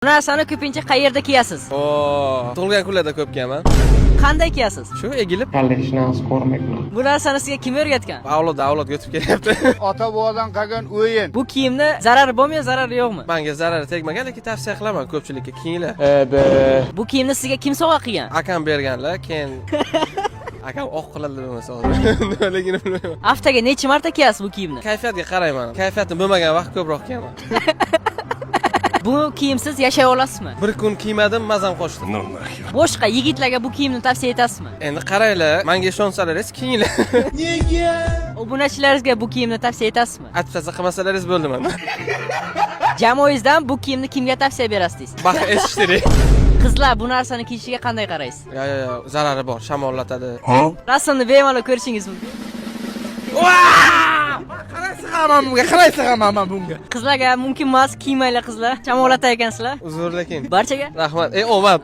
Bu narsani ko'pincha qayerda kiyasiz? Tug'ilgan kunlarda ko'p kiyaman. Qanday kiyasiz? Shu egilib. Kalishni ko'rmayman. Bu narsani sizga kim o'rgatgan? Avlod o'tib kelyapti. Ota-bobodan qolgan o'yin. Bu kiyimni zarari bormi, zarari yo'qmi? Menga zarari tegmagan, lekin tavsiya qilaman ko'pchilikka kiyinglar. Bu kiyimni sizga kim sovg'a qilgan? Akam berganlar, keyin akam oq qiladi bo'lmasa nimaligini bilmayman. Haftaga necha marta kiyasiz bu kiyimni? Kayfiyatga qarayman. Kayfiyatim bo'lmagan vaqt ko'proq kiyaman. Bu kiyimsiz yashay olasizmi? Bir kun kiymadim, mazam qochdi. Boshqa yigitlarga bu kiyimni tavsiya etasizmi? Endi qaranglar, menga ishonsalaringiz kiyinglar. Obunachilaringizga bu kiyimni tavsiya etasizmi? Atfasa qilmasalaringiz bo'ldi mana. Jamoangizdan bu kiyimni kimga tavsiya berasiz? Baqa eshitdik. Qizlar bu narsani kiyishiga qanday qaraysiz? Yo, zarari bor, shamollatadi. Rasmni bemalol ko'rishingiz mumkin. Qaraysiz hamma bunga. Qizlarga mumkin emas, kiymanglar qizlar. Shamollata ekansizlar. Uzr lekin. Barchaga Rahmat. Omad.